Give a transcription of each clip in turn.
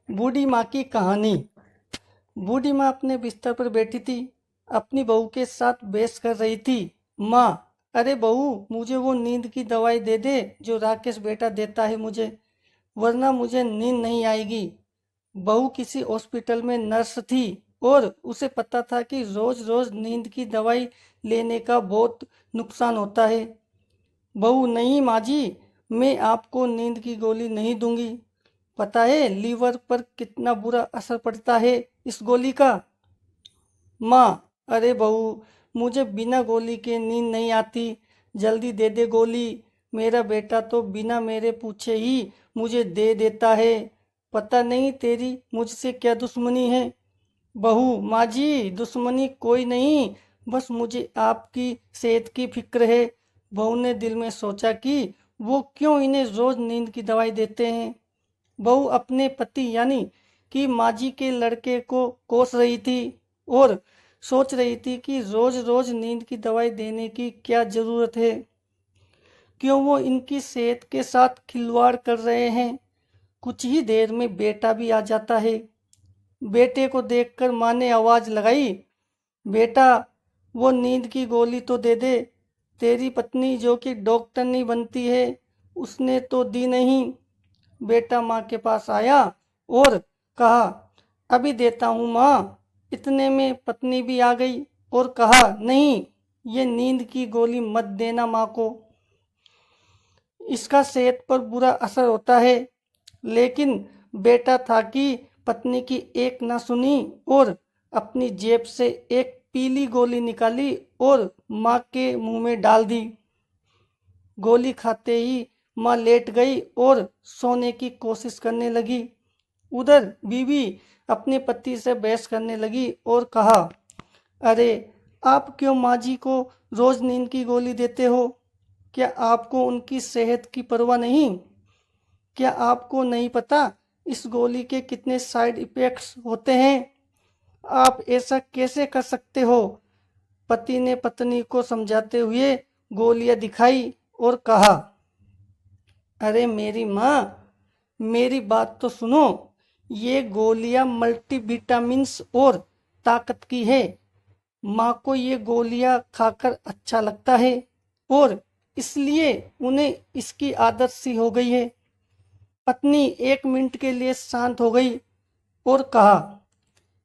बूढ़ी माँ की कहानी। बूढ़ी माँ अपने बिस्तर पर बैठी थी, अपनी बहू के साथ बहस कर रही थी। माँ, अरे बहू, मुझे वो नींद की दवाई दे दे जो राकेश बेटा देता है मुझे, वरना मुझे नींद नहीं आएगी। बहू किसी हॉस्पिटल में नर्स थी और उसे पता था कि रोज रोज नींद की दवाई लेने का बहुत नुकसान होता है। बहू, नहीं माँ जी, मैं आपको नींद की गोली नहीं दूंगी। पता है लीवर पर कितना बुरा असर पड़ता है इस गोली का। माँ, अरे बहू, मुझे बिना गोली के नींद नहीं आती, जल्दी दे दे गोली। मेरा बेटा तो बिना मेरे पूछे ही मुझे दे देता है। पता नहीं तेरी मुझसे क्या दुश्मनी है। बहू, माँ जी, दुश्मनी कोई नहीं, बस मुझे आपकी सेहत की फिक्र है। बहू ने दिल में सोचा कि वो क्यों इन्हें रोज नींद की दवाई देते हैं। बहू अपने पति यानी कि माँ जी के लड़के को कोस रही थी और सोच रही थी कि रोज रोज नींद की दवाई देने की क्या जरूरत है, क्यों वो इनकी सेहत के साथ खिलवाड़ कर रहे हैं। कुछ ही देर में बेटा भी आ जाता है। बेटे को देखकर माँ ने आवाज लगाई, बेटा, वो नींद की गोली तो दे दे। तेरी पत्नी जो कि डॉक्टर नहीं बनती है, उसने तो दी नहीं। बेटा माँ के पास आया और कहा, अभी देता हूँ माँ। इतने में पत्नी भी आ गई और कहा, नहीं, ये नींद की गोली मत देना माँ को, इसका सेहत पर बुरा असर होता है। लेकिन बेटा था कि पत्नी की एक ना सुनी और अपनी जेब से एक पीली गोली निकाली और माँ के मुंह में डाल दी। गोली खाते ही माँ लेट गई और सोने की कोशिश करने लगी। उधर बीवी अपने पति से बहस करने लगी और कहा, अरे, आप क्यों माँ जी को रोज नींद की गोली देते हो? क्या आपको उनकी सेहत की परवाह नहीं? क्या आपको नहीं पता इस गोली के कितने साइड इफेक्ट्स होते हैं? आप ऐसा कैसे कर सकते हो? पति ने पत्नी को समझाते हुए गोलियां दिखाई और कहा, अरे मेरी माँ, मेरी बात तो सुनो। ये गोलियां मल्टीविटामिन्स और ताकत की है। माँ को ये गोलियां खाकर अच्छा लगता है और इसलिए उन्हें इसकी आदत सी हो गई है। पत्नी 1 मिनट के लिए शांत हो गई और कहा,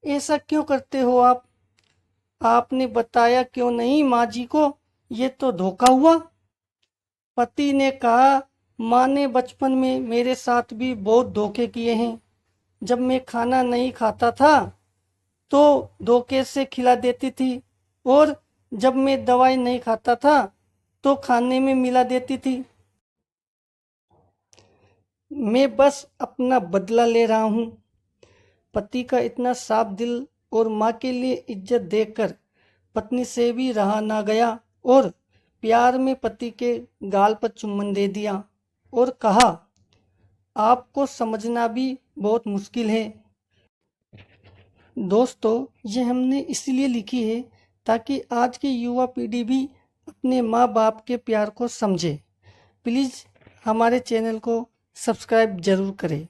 ऐसा क्यों करते हो आप? आपने बताया क्यों नहीं माँ जी को? ये तो धोखा हुआ। पति ने कहा, माँ ने बचपन में मेरे साथ भी बहुत धोखे किए हैं। जब मैं खाना नहीं खाता था तो धोखे से खिला देती थी और जब मैं दवाई नहीं खाता था तो खाने में मिला देती थी। मैं बस अपना बदला ले रहा हूँ। पति का इतना साफ दिल और माँ के लिए इज्जत देखकर पत्नी से भी रहा ना गया और प्यार में पति के गाल पर चुम्बन दे दिया और कहा, आपको समझना भी बहुत मुश्किल है। दोस्तों, ये हमने इसलिए लिखी है ताकि आज की युवा पीढ़ी भी अपने माँ बाप के प्यार को समझे। प्लीज़ हमारे चैनल को सब्सक्राइब ज़रूर करें।